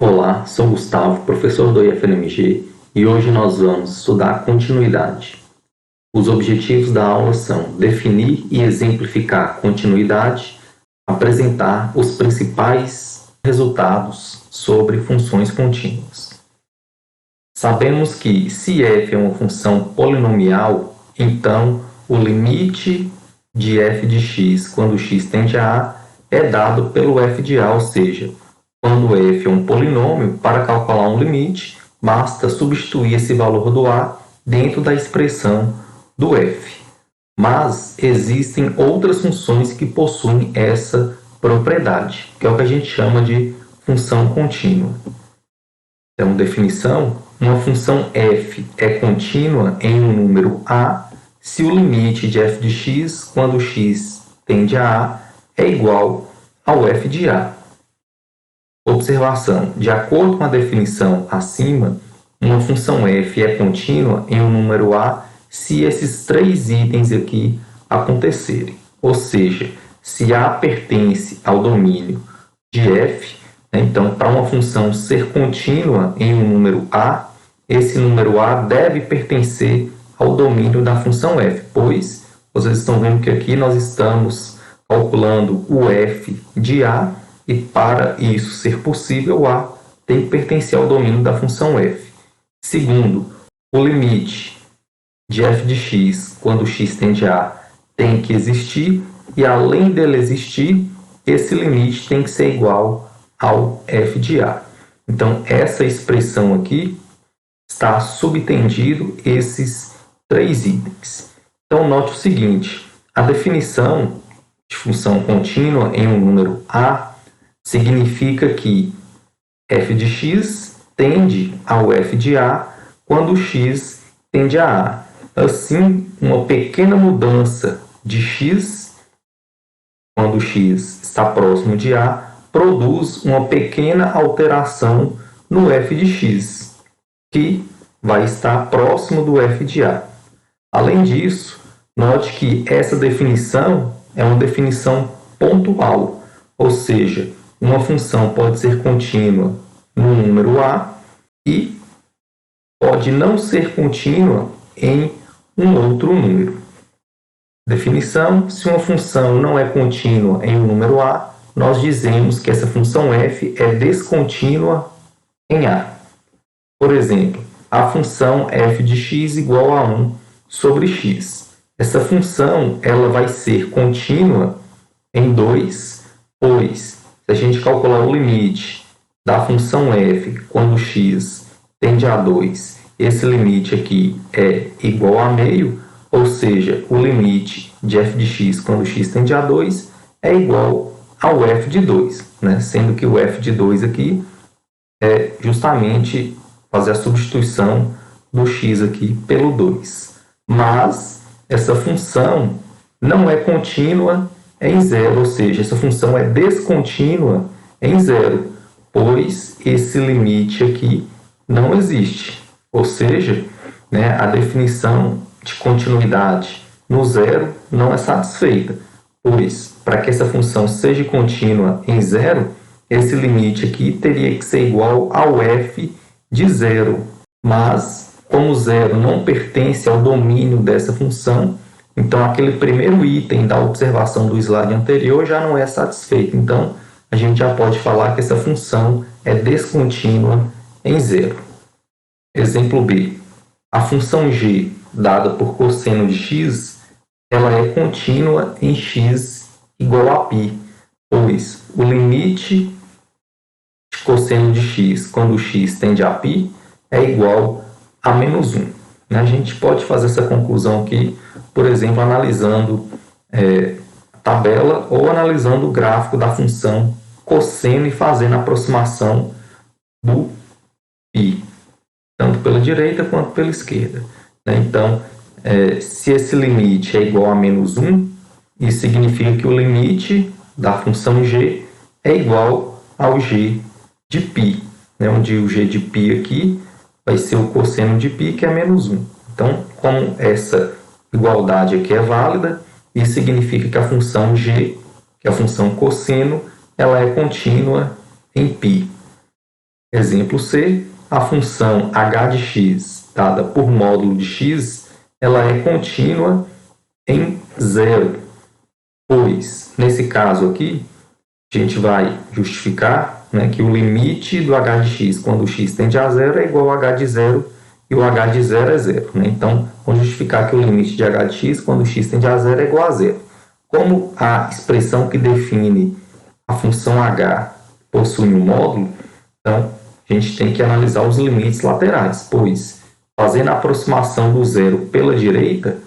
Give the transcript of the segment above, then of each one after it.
Olá, sou Gustavo, professor do IFNMG, e hoje nós vamos estudar continuidade. Os objetivos da aula são definir e exemplificar a continuidade, apresentar os principais resultados sobre funções contínuas. Sabemos que se f é uma função polinomial, então o limite de f de x quando x tende a A é dado pelo f de A, ou seja, quando f é um polinômio, para calcular um limite, basta substituir esse valor do A dentro da expressão do f. Mas existem outras funções que possuem essa propriedade, que é o que a gente chama de função contínua. Então, definição: uma função f é contínua em um número A se o limite de f de x, quando x tende a A, é igual ao f de A. Observação: de acordo com a definição acima, uma função f é contínua em um número A se esses três itens aqui acontecerem. Ou seja, se A pertence ao domínio de f, então, para uma função ser contínua em um número A, esse número A deve pertencer ao domínio da função f, pois vocês estão vendo que aqui nós estamos calculando o f de A, e para isso ser possível, o A tem que pertencer ao domínio da função f. Segundo, o limite de f de x, quando x tende a A, tem que existir, e além dele existir, esse limite tem que ser igual ao f de A. Então, essa expressão aqui está subtendido esses três itens. Então, note o seguinte: a definição de função contínua em um número A significa que f de x tende ao f de A quando x tende a A. Assim, uma pequena mudança de x, quando x está próximo de A, produz uma pequena alteração no f de x, que vai estar próximo do f de A. Além disso, note que essa definição é uma definição pontual, ou seja, uma função pode ser contínua no número A e pode não ser contínua em um outro número. Definição: se uma função não é contínua em um número A, nós dizemos que essa função f é descontínua em A. Por exemplo, a função f de x igual a 1 sobre x. Essa função ela vai ser contínua em 2, pois se a gente calcular o limite da função f quando x tende a 2, esse limite aqui é igual a meio, ou seja, o limite de f de x quando x tende a 2 é igual ao f de 2, né? Sendo que o f de 2 aqui é justamente fazer a substituição do x aqui pelo 2. Mas essa função não é contínua em zero, ou seja, essa função é descontínua em zero, pois esse limite aqui não existe. Ou seja, né, a definição de continuidade no zero não é satisfeita, pois para que essa função seja contínua em zero, esse limite aqui teria que ser igual ao f de zero. Mas, como zero não pertence ao domínio dessa função, então aquele primeiro item da observação do slide anterior já não é satisfeito. Então, a gente já pode falar que essa função é descontínua em zero. Exemplo B. A função g, dada por cosseno de x, ela é contínua em x igual a π, pois o limite de cosseno de x quando x tende a π é igual a menos 1. A gente pode fazer essa conclusão aqui, por exemplo, analisando a tabela ou analisando o gráfico da função cosseno e fazendo a aproximação do π, tanto pela direita quanto pela esquerda. Então, se esse limite é igual a menos 1, isso significa que o limite da função g é igual ao g de π, onde o g de π aqui vai ser o cosseno de π, que é menos 1. Então, como essa igualdade aqui é válida, isso significa que a função g, que é a função cosseno, ela é contínua em π. Exemplo C, a função h de x dada por módulo de x, ela é contínua em zero, pois, nesse caso aqui, a gente vai justificar, né, que o limite do h de x quando x tende a zero é igual a h de zero e o h de zero é zero. Né? Então, vamos justificar que o limite de h de x quando x tende a zero é igual a zero. Como a expressão que define a função h possui um módulo, então a gente tem que analisar os limites laterais, pois, fazendo a aproximação do zero pela direita,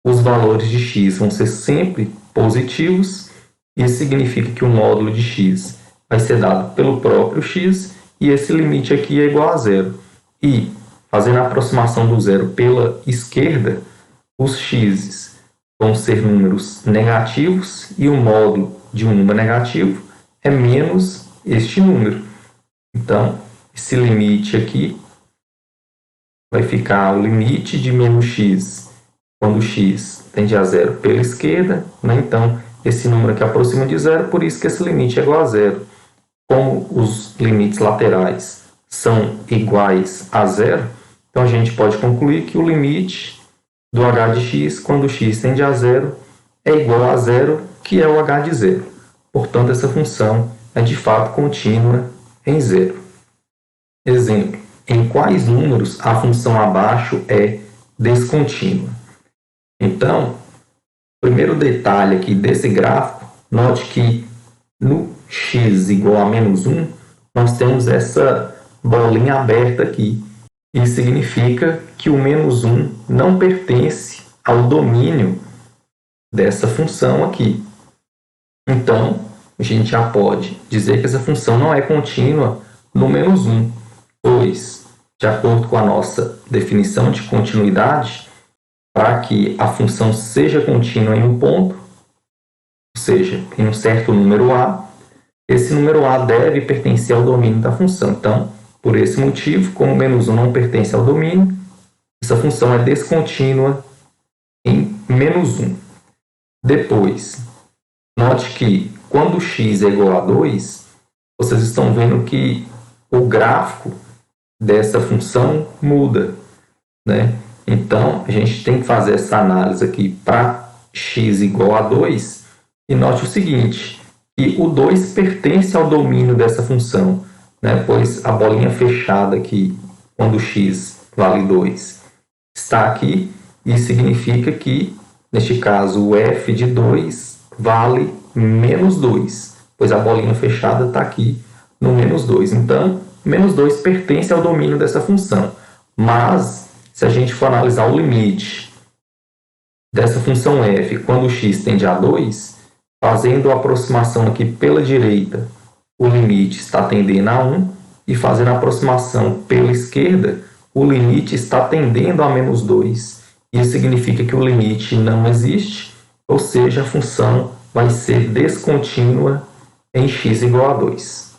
os valores de x vão ser sempre positivos. Isso significa que o módulo de x vai ser dado pelo próprio x e esse limite aqui é igual a zero. E, fazendo a aproximação do zero pela esquerda, os x vão ser números negativos e o módulo de um número negativo é menos este número. Então, esse limite aqui vai ficar o limite de menos x quando x tende a zero pela esquerda, né? Então, esse número aqui aproxima de zero, por isso que esse limite é igual a zero. Como os limites laterais são iguais a zero, então a gente pode concluir que o limite do h de x quando x tende a zero é igual a zero, que é o h de zero. Portanto, essa função é de fato contínua em zero. Exemplo, em quais números a função abaixo é descontínua? Então, primeiro detalhe aqui desse gráfico, note que no x igual a menos 1, nós temos essa bolinha aberta aqui. Isso significa que o menos 1 não pertence ao domínio dessa função aqui. Então, a gente já pode dizer que essa função não é contínua no menos 1, pois, de acordo com a nossa definição de continuidade, para que a função seja contínua em um ponto, ou seja, em um certo número a, esse número a deve pertencer ao domínio da função. Então, por esse motivo, como o menos 1 não pertence ao domínio, essa função é descontínua em menos 1. Depois, note que quando x é igual a 2, vocês estão vendo que o gráfico dessa função muda, né? Então, a gente tem que fazer essa análise aqui para x igual a 2 e note o seguinte, que o 2 pertence ao domínio dessa função, né? Pois a bolinha fechada aqui, quando x vale 2, está aqui e significa que, neste caso, o f de 2 vale menos 2, pois a bolinha fechada está aqui no menos 2. Então, menos 2 pertence ao domínio dessa função, mas se a gente for analisar o limite dessa função f quando x tende a 2, fazendo a aproximação aqui pela direita, o limite está tendendo a 1, e fazendo a aproximação pela esquerda, o limite está tendendo a menos 2. Isso significa que o limite não existe, ou seja, a função vai ser descontínua em x igual a 2.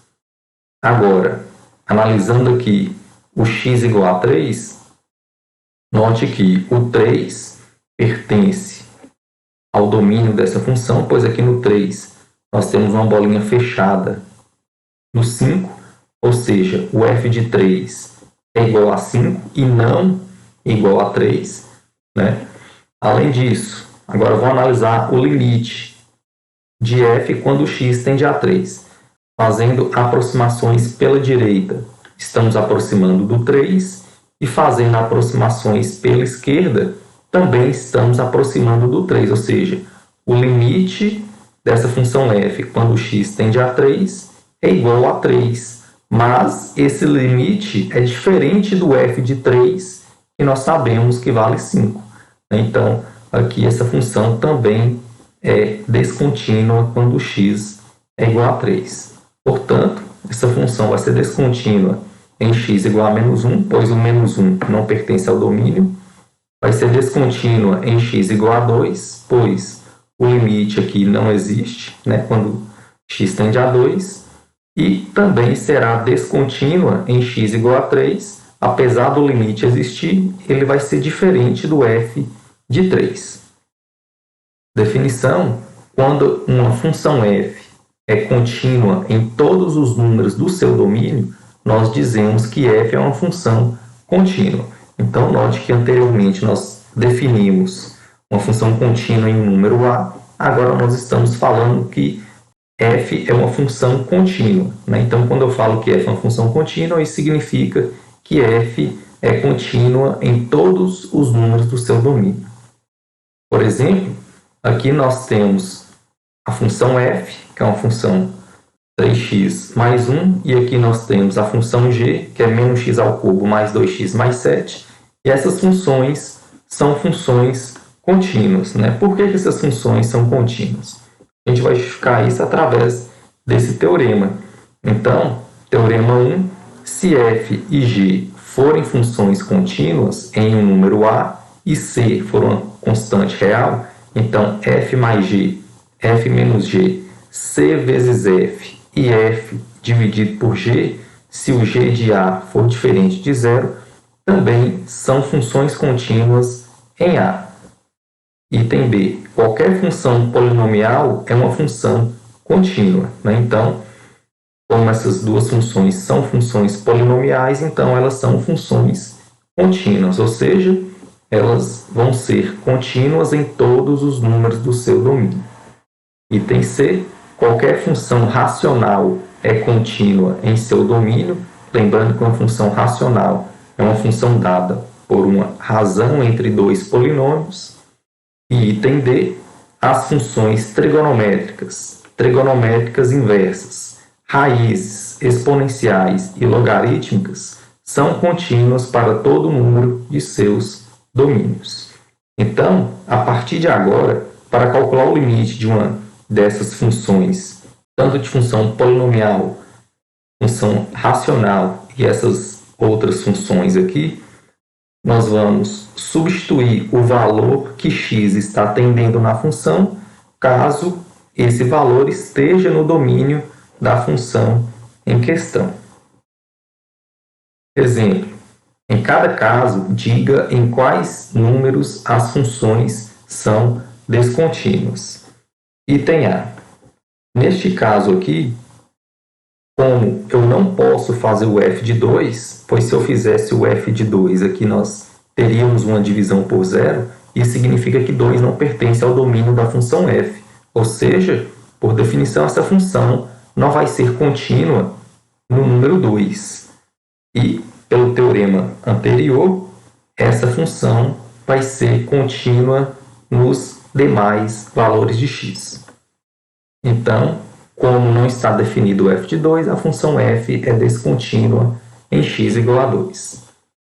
Agora, analisando aqui o x igual a 3, note que o 3 pertence ao domínio dessa função, pois aqui no 3 nós temos uma bolinha fechada no 5, ou seja, o f de 3 é igual a 5 e não igual a 3. Né? Além disso, agora vamos analisar o limite de f quando x tende a 3. Fazendo aproximações pela direita, estamos aproximando do 3, e fazendo aproximações pela esquerda, também estamos aproximando do 3, ou seja, o limite dessa função f quando x tende a 3 é igual a 3, mas esse limite é diferente do f de 3, que nós sabemos que vale 5. Então, aqui essa função também é descontínua quando x é igual a 3. Portanto, essa função vai ser descontínua em x igual a menos 1, pois o menos 1 não pertence ao domínio. Vai ser descontínua em x igual a 2, pois o limite aqui não existe, né, quando x tende a 2. E também será descontínua em x igual a 3, apesar do limite existir, ele vai ser diferente do f de 3. Definição: quando uma função f é contínua em todos os números do seu domínio, nós dizemos que f é uma função contínua. Então, note que anteriormente nós definimos uma função contínua em um número a, agora nós estamos falando que f é uma função contínua, né? Então, quando eu falo que f é uma função contínua, isso significa que f é contínua em todos os números do seu domínio. Por exemplo, aqui nós temos a função f, que é uma função 3x mais 1, e aqui nós temos a função g, que é menos x ao cubo mais 2x mais 7, e essas funções são funções contínuas, né? Por que essas funções são contínuas? A gente vai justificar isso através desse teorema. Então, teorema 1, se f e g forem funções contínuas em um número a e c for uma constante real, então f mais g, f menos g, c vezes f e f dividido por g, se o g de a for diferente de zero, também são funções contínuas em a. Item B. Qualquer função polinomial é uma função contínua, né? Então, como essas duas funções são funções polinomiais, então elas são funções contínuas, ou seja, elas vão ser contínuas em todos os números do seu domínio. Item C. Qualquer função racional é contínua em seu domínio, lembrando que uma função racional é uma função dada por uma razão entre dois polinômios. E item D, as funções trigonométricas inversas, raízes, exponenciais e logarítmicas são contínuas para todo número de seus domínios. Então, a partir de agora, para calcular o limite de uma dessas funções, tanto de função polinomial, função racional e essas outras funções aqui, nós vamos substituir o valor que x está tendendo na função, caso esse valor esteja no domínio da função em questão. Exemplo: em cada caso, diga em quais números as funções são descontínuas. Item A. Neste caso aqui, como eu não posso fazer o f de 2, pois se eu fizesse o f de 2 aqui nós teríamos uma divisão por zero, isso significa que 2 não pertence ao domínio da função f, ou seja, por definição essa função não vai ser contínua no número 2. E, pelo teorema anterior, essa função vai ser contínua nos demais valores de x. Então, como não está definido o f de 2, a função f é descontínua em x igual a 2.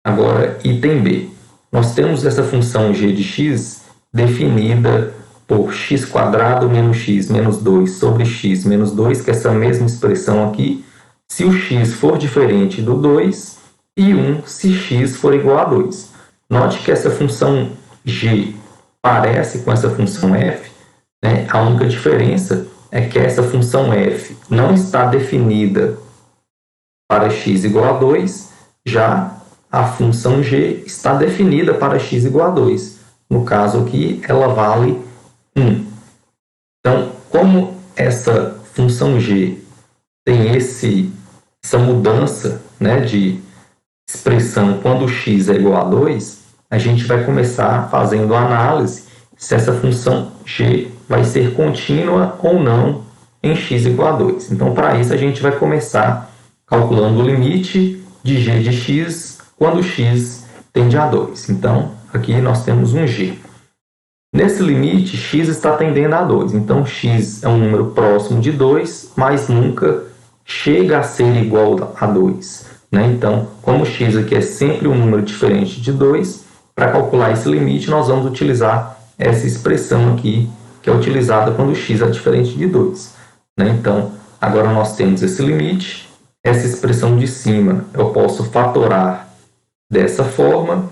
Agora, item B. Nós temos essa função g de x definida por x² menos x menos 2 sobre x menos 2, que é essa mesma expressão aqui, se o x for diferente do 2 e 1 se x for igual a 2. Note que essa função g parece com essa função f, né? A única diferença é que essa função f não está definida para x igual a 2, já a função g está definida para x igual a 2. No caso aqui, ela vale 1. Então, como essa função g tem essa mudança, né, de expressão quando x é igual a 2, a gente vai começar fazendo a análise se essa função g vai ser contínua ou não em x igual a 2. Então, para isso, a gente vai começar calculando o limite de g de x quando x tende a 2. Então, aqui nós temos um g. Nesse limite, x está tendendo a 2. Então, x é um número próximo de 2, mas nunca chega a ser igual a 2. Né? Então, como x aqui é sempre um número diferente de 2, para calcular esse limite, nós vamos utilizar essa expressão aqui, que é utilizada quando x é diferente de 2. Né? Então, agora nós temos esse limite. Essa expressão de cima eu posso fatorar dessa forma.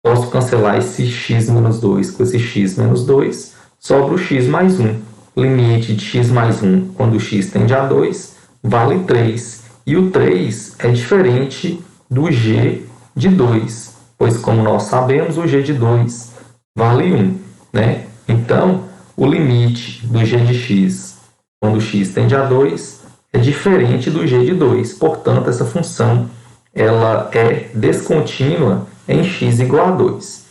Posso cancelar esse x menos 2 com esse x menos 2. Sobra o x mais 1. Limite de x mais 1 quando x tende a 2 vale 3. E o 3 é diferente do g de 2, pois, como nós sabemos, o g de 2 vale 1. Né? Então, o limite do g de x quando x tende a 2 é diferente do g de 2. Portanto, essa função ela é descontínua em x igual a 2.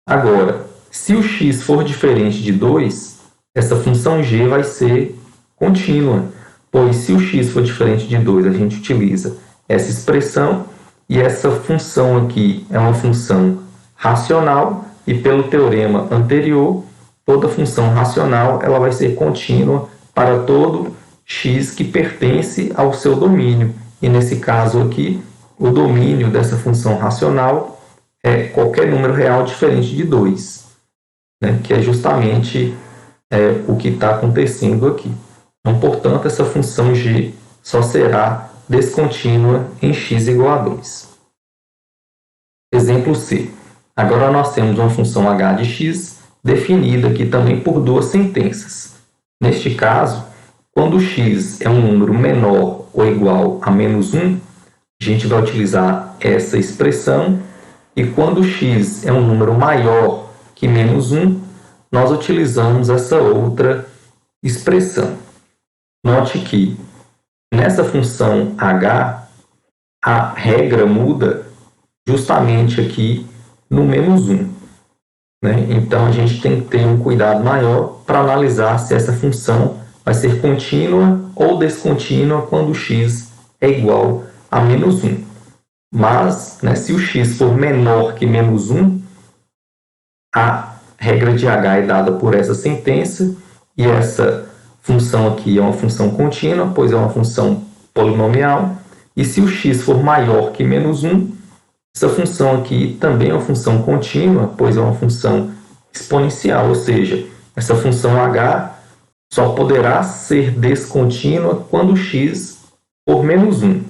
Agora, se o x for diferente de 2, essa função g vai ser contínua, pois se o x for diferente de 2, a gente utiliza essa expressão e essa função aqui é uma função racional e pelo teorema anterior, toda função racional ela vai ser contínua para todo x que pertence ao seu domínio. E nesse caso aqui, o domínio dessa função racional é qualquer número real diferente de 2, né? Que é justamente o que está acontecendo aqui. Então, portanto, essa função g só será descontínua em x igual a 2. Exemplo C. Agora nós temos uma função h de x definida aqui também por duas sentenças. Neste caso, quando x é um número menor ou igual a menos 1, a gente vai utilizar essa expressão, e quando x é um número maior que menos 1, nós utilizamos essa outra expressão. Note que nessa função h, a regra muda justamente aqui no menos 1. Né? Então, a gente tem que ter um cuidado maior para analisar se essa função vai ser contínua ou descontínua quando x é igual a menos 1. Mas, né, se o x for menor que menos 1, a regra de h é dada por essa sentença, e essa função aqui é uma função contínua, pois é uma função polinomial. E se o x for maior que menos 1, essa função aqui também é uma função contínua, pois é uma função exponencial, ou seja, essa função h só poderá ser descontínua quando x for menos 1.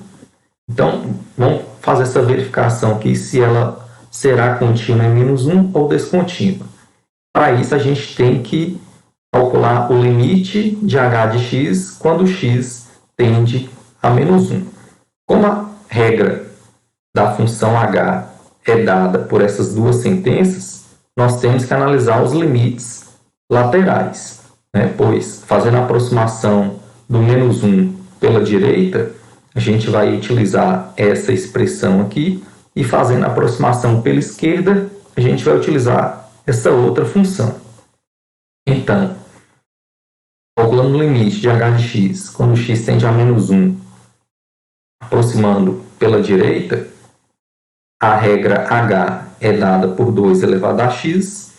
Então, vamos fazer essa verificação aqui se ela será contínua em menos 1 ou descontínua. Para isso, a gente tem que calcular o limite de h de x quando x tende a menos 1. Como a regra da função h é dada por essas duas sentenças, nós temos que analisar os limites laterais, né? Pois, fazendo a aproximação do menos 1 pela direita, a gente vai utilizar essa expressão aqui, e fazendo a aproximação pela esquerda, a gente vai utilizar essa outra função. Então, calculando o limite de h de x quando x tende a menos 1, aproximando pela direita, a regra h é dada por 2 elevado a x,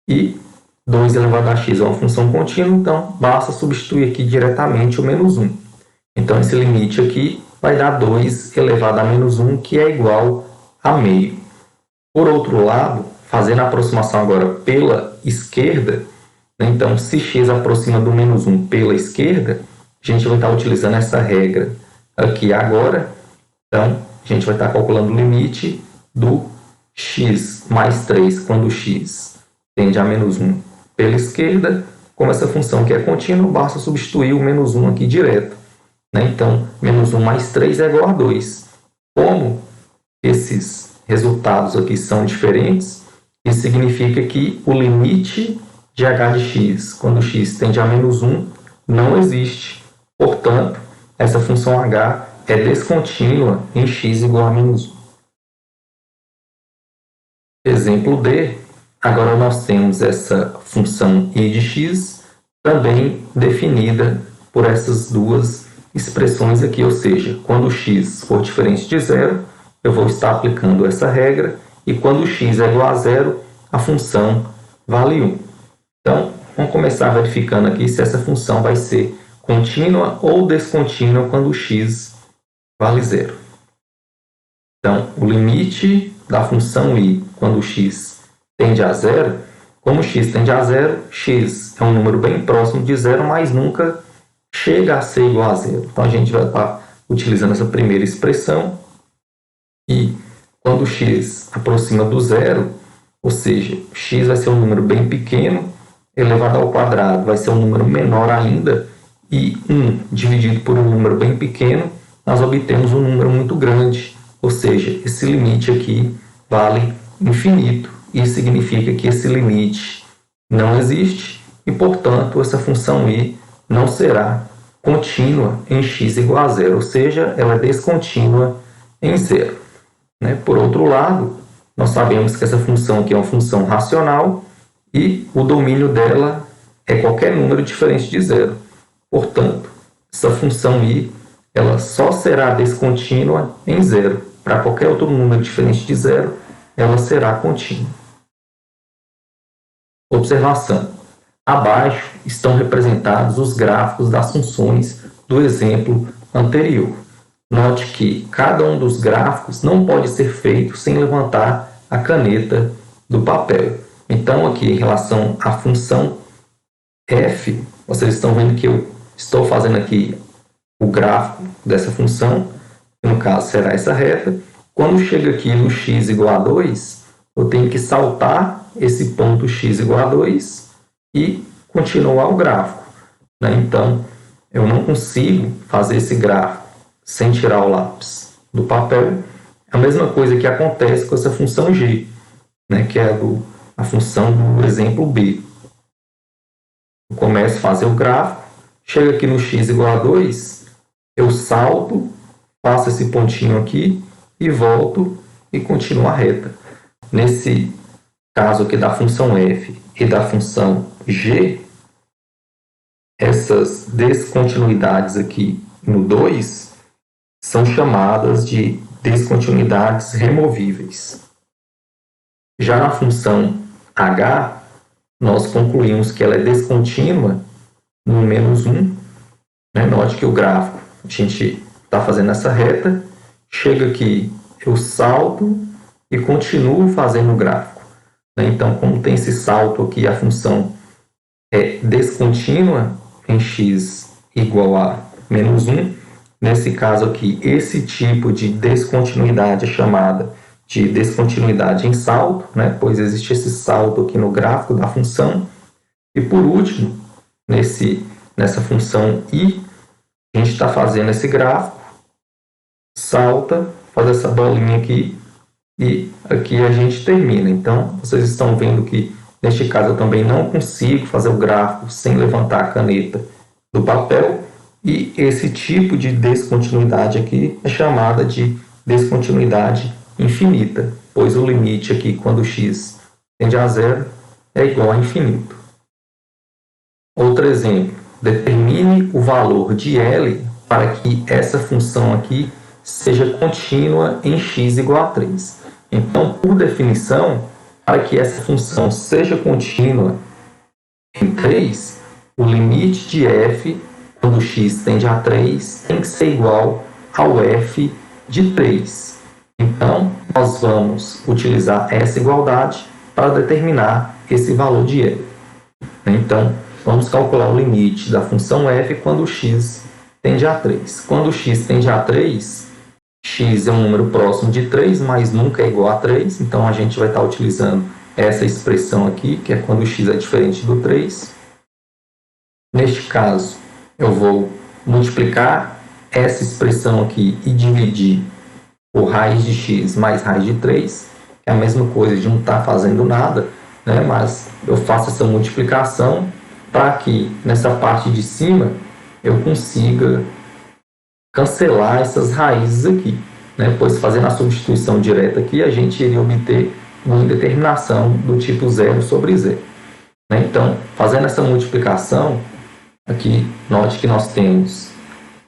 e 2 elevado a x é uma função contínua, então basta substituir aqui diretamente o menos 1. Então, esse limite aqui vai dar 2 elevado a menos 1, que é igual a meio. Por outro lado, fazendo a aproximação agora pela esquerda, né, então, se x aproxima do menos 1 pela esquerda, a gente vai estar utilizando essa regra aqui agora. Então, a gente vai estar calculando o limite do x mais 3 quando x tende a menos 1 pela esquerda. Como essa função aqui é contínua, basta substituir o menos 1 aqui direto. Né? Então, menos 1 mais 3 é igual a 2. Como esses resultados aqui são diferentes, isso significa que o limite de h de x quando x tende a menos 1 não existe. Portanto, essa função h é descontínua em x igual a menos 1. Exemplo D. Agora nós temos essa função y de x também definida por essas duas expressões aqui, ou seja, quando x for diferente de 0, eu vou estar aplicando essa regra, e quando x é igual a 0, a função vale 1. Então, vamos começar verificando aqui se essa função vai ser contínua ou descontínua quando x vale 0. Então, o limite da função y quando x tende a 0, como x tende a 0, x é um número bem próximo de 0, mas nunca chega a ser igual a 0. Então, a gente vai estar utilizando essa primeira expressão, e quando x aproxima do 0, ou seja, x vai ser um número bem pequeno, elevado ao quadrado vai ser um número menor ainda, e 1 dividido por um número bem pequeno, nós obtemos um número muito grande, ou seja, esse limite aqui vale infinito. Isso significa que esse limite não existe, e, portanto, essa função y não será contínua em x igual a zero, ou seja, ela é descontínua em zero. Por outro lado, nós sabemos que essa função aqui é uma função racional e o domínio dela é qualquer número diferente de zero. Portanto, essa função i ela só será descontínua em zero. Para qualquer outro número diferente de zero, ela será contínua. Observação. Abaixo estão representados os gráficos das funções do exemplo anterior. Note que cada um dos gráficos não pode ser feito sem levantar a caneta do papel. Então, aqui em relação à função f, vocês estão vendo que eu estou fazendo aqui o gráfico dessa função, que no caso será essa reta. Quando chega aqui no x igual a 2, eu tenho que saltar esse ponto x igual a 2 e continuar o gráfico. Então, eu não consigo fazer esse gráfico sem tirar o lápis do papel. A mesma coisa que acontece com essa função g, que é a função do exemplo b. Eu começo a fazer o gráfico, chego aqui no x igual a 2, eu salto, faço esse pontinho aqui e volto e continuo a reta. Nesse caso aqui da função f e da função g, essas descontinuidades aqui no 2 são chamadas de descontinuidades removíveis. Já na função h, nós concluímos que ela é descontínua no menos 1. Note que o gráfico, a gente está fazendo essa reta, chega aqui, eu salto e continuo fazendo o gráfico. Então, como tem esse salto aqui, a função é descontínua em x igual a menos 1. Nesse caso aqui, esse tipo de descontinuidade é chamada de descontinuidade em salto, pois existe esse salto aqui no gráfico da função. E por último, nessa função i, a gente está fazendo esse gráfico, salta, faz essa bolinha aqui e aqui a gente termina. Então, vocês estão vendo que neste caso eu também não consigo fazer o gráfico sem levantar a caneta do papel. E esse tipo de descontinuidade aqui é chamada de descontinuidade infinita, pois o limite aqui, quando x tende a zero, é igual a infinito. Outro exemplo, determine o valor de L para que essa função aqui seja contínua em x igual a 3. Então, por definição, para que essa função seja contínua em 3, o limite de f quando x tende a 3 tem que ser igual ao f de 3. Então, nós vamos utilizar essa igualdade para determinar esse valor de L. Então, vamos calcular o limite da função f quando x tende a 3. Quando x tende a 3, x é um número próximo de 3, mas nunca é igual a 3. Então, a gente vai estar utilizando essa expressão aqui, que é quando x é diferente do 3. Neste caso, eu vou multiplicar essa expressão aqui e dividir por raiz de x mais raiz de 3, que é a mesma coisa de não estar fazendo nada, mas eu faço essa multiplicação para que nessa parte de cima eu consiga cancelar essas raízes aqui, pois fazendo a substituição direta aqui, a gente iria obter uma indeterminação do tipo 0 sobre 0. Então, fazendo essa multiplicação, aqui, note que nós temos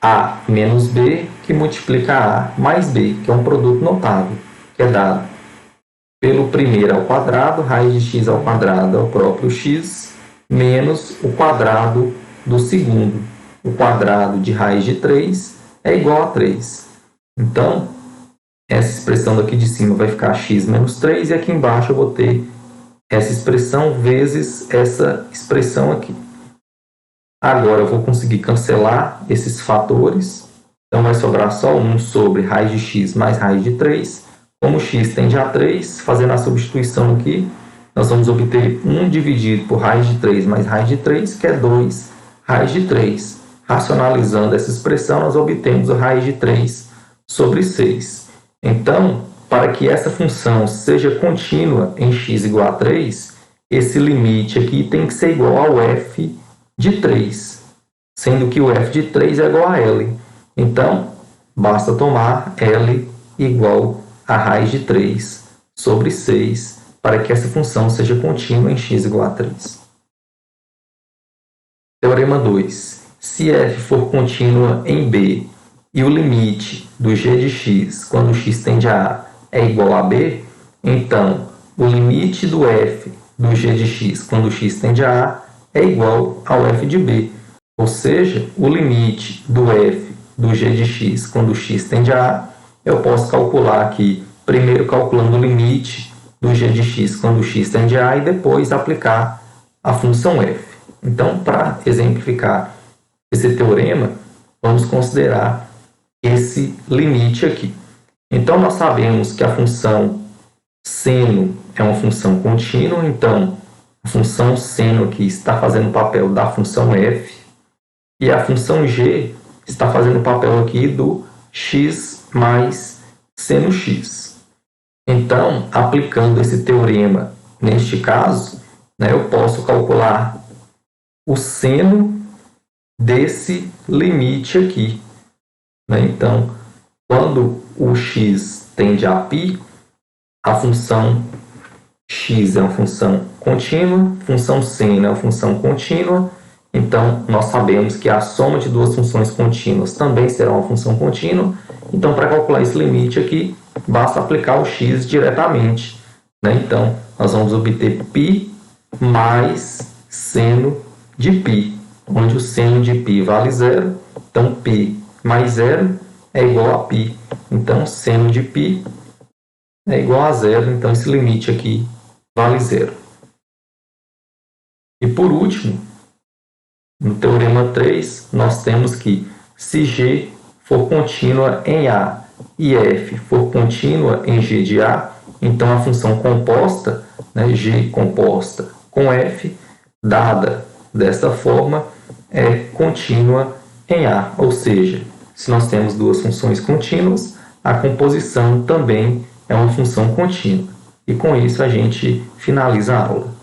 a menos b, que multiplica a mais b, que é um produto notável, que é dado pelo primeiro ao quadrado, raiz de x ao quadrado é o próprio x, menos o quadrado do segundo. O quadrado de raiz de 3 é igual a 3. Então, essa expressão daqui de cima vai ficar x menos 3, e aqui embaixo eu vou ter essa expressão vezes essa expressão aqui. Agora eu vou conseguir cancelar esses fatores. Então vai sobrar só 1 sobre raiz de x mais raiz de 3. Como x tende a 3, fazendo a substituição aqui, nós vamos obter 1 dividido por raiz de 3 mais raiz de 3, que é 2 raiz de 3. Racionalizando essa expressão, nós obtemos a raiz de 3 sobre 6. Então, para que essa função seja contínua em x igual a 3, esse limite aqui tem que ser igual ao f de 3. sendo que o f de 3 é igual a L. Então, basta tomar L igual a raiz de 3 sobre 6 para que essa função seja contínua em x igual a 3. Teorema 2. Se f for contínua em B e o limite do g de x quando x tende a A é igual a B, então o limite do f do g de x quando x tende a A é igual ao f de B. Ou seja, o limite do f do g de x quando x tende a A, eu posso calcular aqui, primeiro calculando o limite do g de x quando x tende a A e depois aplicar a função f. Então, para exemplificar esse teorema, vamos considerar esse limite aqui. Então, nós sabemos que a função seno é uma função contínua, então a função seno aqui está fazendo o papel da função f, e a função g está fazendo o papel aqui do x mais seno x. Então, aplicando esse teorema neste caso, eu posso calcular o seno desse limite aqui. Então, quando o x tende a π, a função x é uma função contínua, função seno é uma função contínua, então nós sabemos que a soma de duas funções contínuas também será uma função contínua. Então, para calcular esse limite aqui, basta aplicar o x diretamente. Então, nós vamos obter π mais seno de π, onde o seno de π vale zero, então π mais zero é igual a π. Então, seno de π é igual a zero, então esse limite aqui vale zero. E por último, no teorema 3, nós temos que se g for contínua em A e f for contínua em g de A, então a função composta, g composta com f, dada desta forma, é contínua em A. Ou seja, se nós temos duas funções contínuas, a composição também é uma função contínua. E com isso a gente finaliza a aula.